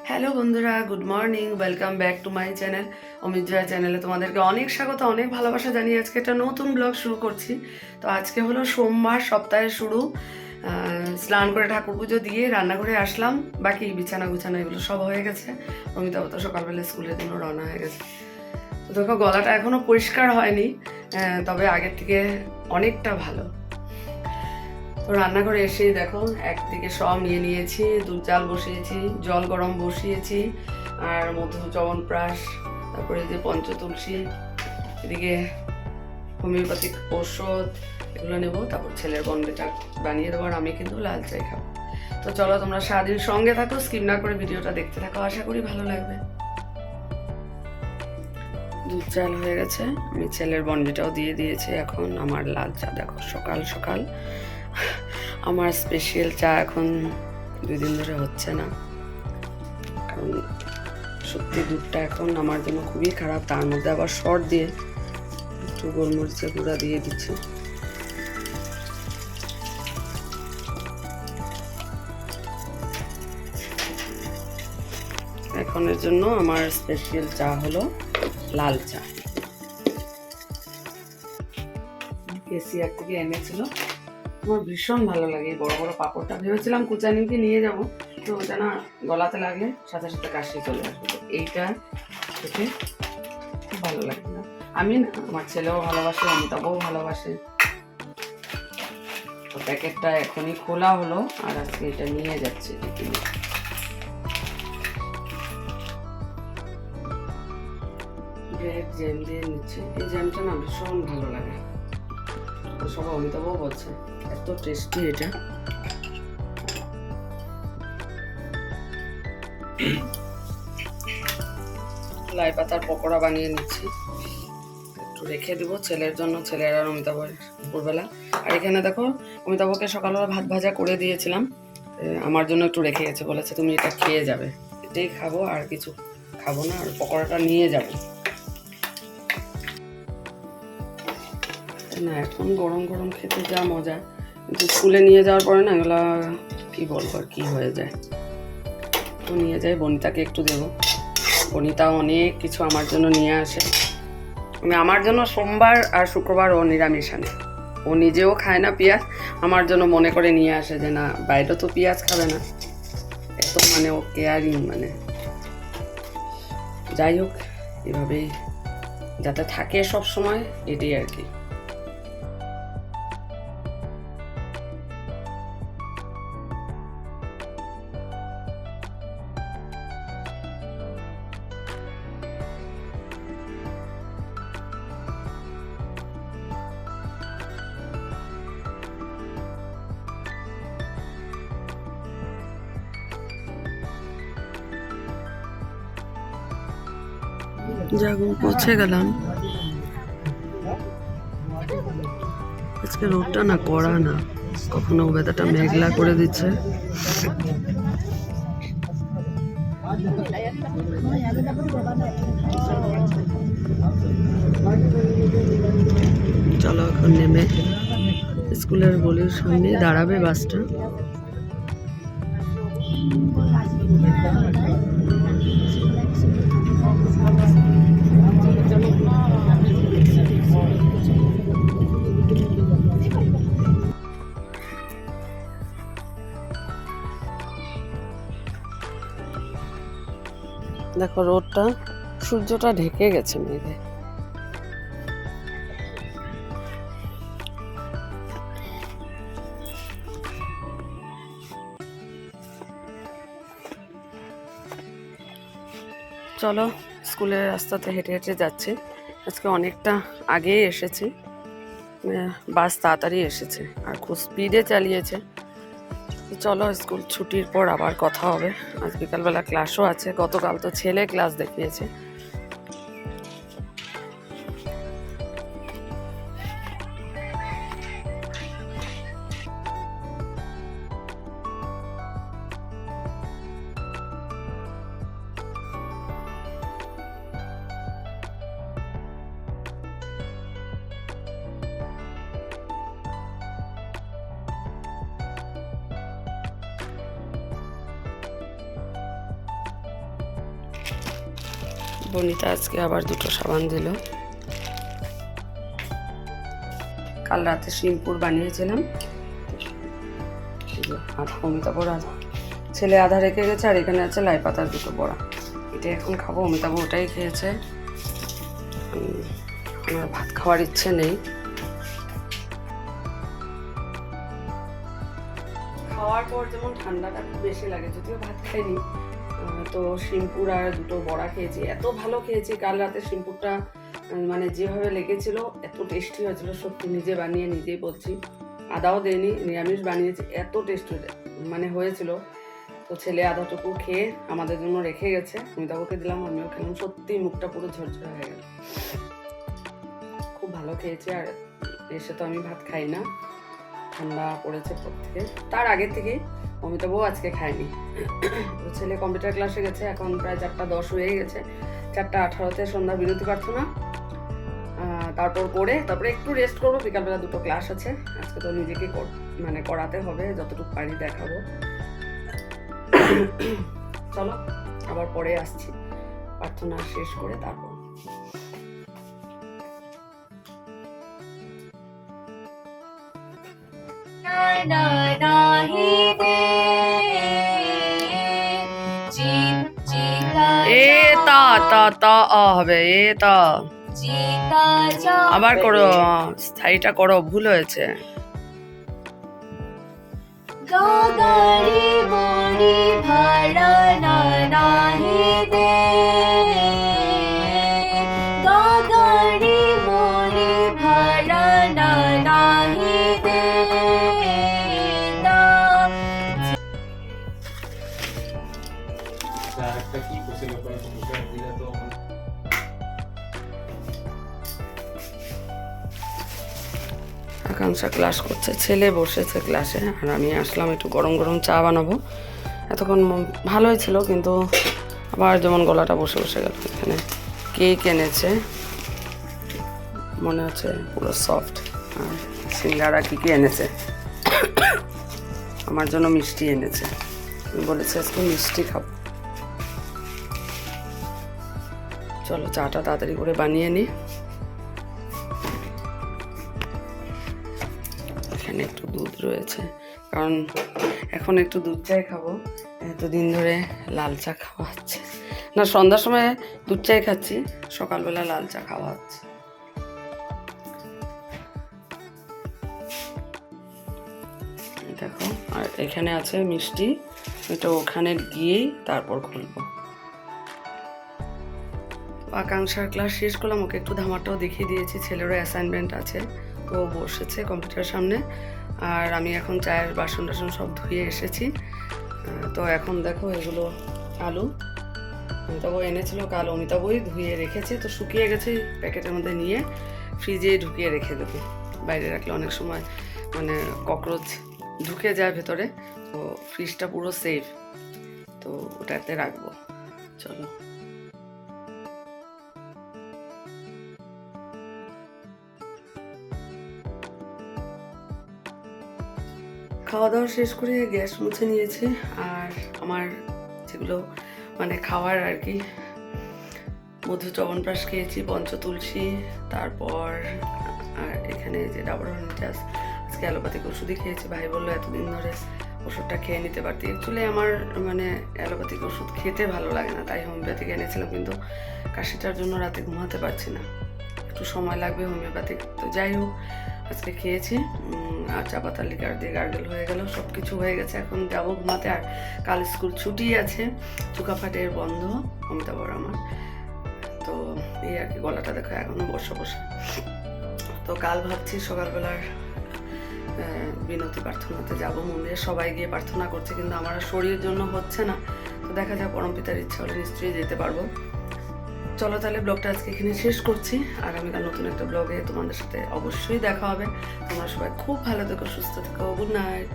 Hello বন্ধুরা, good morning, welcome back to my channel Amit Jaya চ্যানেলে তোমাদেরকে অনেক স্বাগত, অনেক ভালোবাসা জানিয়ে আজকে একটা নতুন ব্লগ শুরু করছি। তো আজকে হলো সোমবার, সপ্তাহের শুরু। স্নান করে ঠাকুর পুজো দিয়ে রান্নাঘরে আসলাম, বাকি বিছানা গুছানো এগুলো সব হয়ে গেছে। অমিতাভ তো সকালবেলা স্কুলের জন্য রওনা হয়ে গেছে। তো দেখো গলাটা এখনও পরিষ্কার হয়নি, তবে আগের থেকে অনেকটা ভালো। তো রান্নাঘরে এসেই দেখো একদিকে সব নিয়ে নিয়েছি, দুধ জাল বসিয়েছি, জল গরম বসিয়েছি, আর মধু চ্যবনপ্রাশ, তারপরে যে পঞ্চতুলসী, এদিকে হোমিওপ্যাথিক ঔষধ এগুলো নেব, তারপর ছেলের বনবিটা বানিয়ে দেবো, আর আমি কিন্তু লাল চাই খাবো। তো চলো তোমরা সারাদিন সঙ্গে থাকো, স্কিপ না করে ভিডিওটা দেখতে থাকো, আশা করি ভালো লাগবে। দুধ চাল হয়ে গেছে, আমি ছেলের বনবিটাও দিয়ে দিয়েছি। এখন আমার লাল চা দেখো, সকাল সকাল আমার স্পেশাল চা এখন 2 দিন ধরে হচ্ছে না, কারণ সত্যি দুধটা এখন আমার জন্য খুবই খারাপ। তার মধ্যে আবার শর্ট দিয়ে একটু গোলমরিচের গুঁড়া দিয়ে দিচ্ছি। এখনের জন্য আমার স্পেশাল চা হলো লাল চা। কেসিআর থেকে এনেছিল, আমার ভীষণ ভালো লাগে। বড় বড় পাঁপড়টা ভেবেছিলাম কুচানিকে নিয়ে যাব, তো ওটা না গলাতে লাগলে সাথে সাথে কাশি চলে আসবে। এইটা খেতে খুব ভালো লাগে না, আমি না, আমার ছেলেও ভালোবাসে, অমিতাভও ভালোবাসে। তো প্যাকেটটা এখনই খোলা হলো, আর আজকে এটা নিয়ে যাচ্ছে টিফিনে। ব্রেড জ্যাম দিয়ে নিচ্ছে, এই জ্যামটা না ভীষণ ভালো লাগে। তো সবাই অমিতাভও বলছে এত টেস্টি এটা। লাই পাতার পকোড়া বানিয়ে নিচ্ছি, একটু রেখে দেবো ছেলের জন্য, ছেলের আর অমিতাভের দুপুরবেলা। আর এখানে দেখো অমিতাভকে সকালবেলা ভাত ভাজা করে দিয়েছিলাম, আমার জন্য একটু রেখে গেছে, বলেছে তুমি এটা খেয়ে যাবে, এটাই খাবো আর কিছু খাবো না, আর পকোড়াটা নিয়ে যাবো না। এখন গরম গরম খেতে যা মজা, কিন্তু স্কুলে নিয়ে যাওয়ার পরে না এগুলো কী বলবো আর কী হয়ে যায়। তো নিয়ে যাই, বনিতাকে একটু দেবো, বনিতাও অনেক কিছু আমার জন্য নিয়ে আসে। আমি আমার জন্য সোমবার আর শুক্রবার ও নিরামিষ আনে, ও নিজেও খায় না পেঁয়াজ, আমার জন্য মনে করে নিয়ে আসে যে না বাইরে তো পেঁয়াজ খাবে না, এত মানে ও কেয়ারিং, মানে যাই হোক এভাবেই যাতে থাকে সব সময়, এটাই আর কি। যাবো, পৌঁছে গেলাম। আজকে রোদটা না কড়া না, কখনো ওয়েদারটা মেঘলা করে দিচ্ছে। চলো এখন নেমে স্কুলের গলির সামনে দাঁড়াবে বাসটা। দেখো রোদটা, সূর্যটা ঢেকে গেছে মেঘে। চলো স্কুলের রাস্তাতে হেঁটে হেঁটে যাচ্ছি, আজকে অনেকটা আগেই এসেছি, বাস তাড়াতাড়ি এসেছে আর খুব স্পিডে চালিয়েছে। চলো স্কুল ছুটির পর আবার কথা হবে, আজ বিকালবেলা ক্লাসও আছে, গতকাল তো ছেলে ক্লাস দেখিয়েছে। বনিতা আজকে আবার 2টো সাবান দিল। কাল রাতে শিমপুর বানিয়েছিলাম, আর অমিতাভর আধা, ছেলে আধা রেখে গেছে, আর এখানে আছে লাই পাতার 2টো বড়া। এটা এখন খাবো। অমিতাভ ওটাই খেয়েছে, আমার ভাত খাওয়ার ইচ্ছে নেই। খাওয়ার পর যেমন ঠান্ডাটা খুব বেশি লাগে, যদিও ভাত খাইনি, তো শিমপুর আর 2টো বড়া খেয়েছি। এত ভালো খেয়েছি কাল রাতে শিমপুরটা, মানে যেভাবে লেগেছিল এত টেস্টি হয়েছিল সত্যি। নিজে বানিয়ে নিজেই বলছি, আদাও দেয়নি, নিরামিষ বানিয়েছি, এত টেস্টি মানে হয়েছিল। তো ছেলে আধাটুকু খেয়ে আমাদের জন্য রেখে গেছে, অমিতাভকে দিলাম, আমিও খেলাম। সত্যি মুখটা পুরো ঝরঝরে হয়ে গেল, খুব ভালো খেয়েছি। আর এসে তো আমি ভাত খাই না, ঠান্ডা পড়েছে প্রত্যেকে, তার আগে থেকেই। অমিতাভও আজকে খায়নি। তো ছেলে কম্পিউটার ক্লাসে গেছে, এখন প্রায় 4:10 হয়ে গেছে। 4:18-তে সন্ধ্যা বিরতি প্রার্থনা, তারপর করে তারপরে একটু রেস্ট করবো। বিকালবেলা 2টো ক্লাস আছে, আজকে তো নিজেকে মানে করাতে হবে, যতটুকু পারি দেখাবো। চলো আবার পরে আসছি, প্রার্থনা শেষ করে তারপর। এ তা তা তা হবে, এ তা আবার করো, স্থায়ীটা করো, ভুল হয়েছে। আকাঙ্ক্ষা ক্লাস করছে, ছেলে বসেছে ক্লাসে, আর আমি আসলাম একটু গরম গরম চা বানাবো। এতক্ষণ ভালোই ছিল, কিন্তু আবার যেমন গলাটা বসে বসে গেল। এখানে কেক এনেছে, মনে হচ্ছে পুরো সফট, আর সিঙ্গারা কী এনেছে, আমার জন্য মিষ্টি এনেছে, বলেছে আজকে মিষ্টি খাবো। চলো চাটা তাড়াতাড়ি করে বানিয়ে নিই। এখানে একটু দুধ রয়েছে, কারণ এখন একটু দুধ চাই খাবো, এতদিন ধরে লাল চা খাওয়া হচ্ছে না। সন্ধ্যার সময় দুধ চাই খাচ্ছি, সকালবেলা লাল চা খাওয়া হচ্ছে। দেখো, আর এখানে আছে মিষ্টি, এটা ওখানে গিয়েই তারপর খুলবো। আকাঙ্ক্ষার ক্লাস শেষ করলাম, ওকে একটু ধামাটাও দেখিয়ে দিয়েছি। ছেলেরও অ্যাসাইনমেন্ট আছে, তো বসেছে কম্পিউটারের সামনে, আর আমি এখন চায়ের বাসন টাসন সব ধুয়ে এসেছি। তো এখন দেখো এগুলো আলু অমিতাভ এনেছিল কাল, অমিতাভই ধুয়ে রেখেছে, তো শুকিয়ে গেছে, প্যাকেটের মধ্যে নিয়ে ফ্রিজে ঢুকিয়ে রেখে দেবো। বাইরে রাখলে অনেক সময় মানে ককরোচ ঢুকে যায় ভেতরে, তো ফ্রিজটা পুরো সেফ, তো ওটাতে রাখবো। চলো খাওয়া দাওয়া শেষ করে গ্যাস মুছে নিয়েছি, আর আমার যেগুলো মানে খাওয়ার আর কি, মধু চবনপ্রাশ খেয়েছি, পঞ্চতুলসী, তারপর আর এখানে যে ডাবর হর্নিটাস, আজকে অ্যালোপ্যাথিক ওষুধই খেয়েছি। ভাই বললো এতদিন ধরে ওষুধটা খেয়ে নিতে পারতি। অ্যাকচুয়ালি আমার মানে অ্যালোপ্যাথিক ওষুধ খেতে ভালো লাগে না, তাই হোমিওপ্যাথিক এনেছিলাম, কিন্তু কাশিটার জন্য রাতে ঘুমাতে পারছি না, একটু সময় লাগবে হোমিওপ্যাথিক। তো যাই হোক, আজকে খেয়েছি, আর চা পাতার লিকার দিয়ে গার্গেল হয়ে গেল, সব কিছু হয়ে গেছে। এখন যাবো ঘুমাতে, আর কাল স্কুল ছুটি আছে, চুকাফাটের বন্ধ অমিতাভর আমার। তো এই আর কি, গলাটা দেখো এখনো বসে বসে। তো কাল ভাবছি সকালবেলার বিনতি প্রার্থনাতে যাব মন্দিরে, সবাই গিয়ে প্রার্থনা করছে, কিন্তু আমার শরীরের জন্য হচ্ছে না। তো দেখা যাক, পরমপিতার ইচ্ছা হলে নিশ্চয়ই যেতে পারবো। চলো তাহলে ব্লগটা আজকে এখানে শেষ করছি, আগামীকাল নতুন একটা ব্লগে তোমাদের সাথে অবশ্যই দেখা হবে। তোমরা সবাই খুব ভালো থেকো, সুস্থ থেকো, গুড নাইট।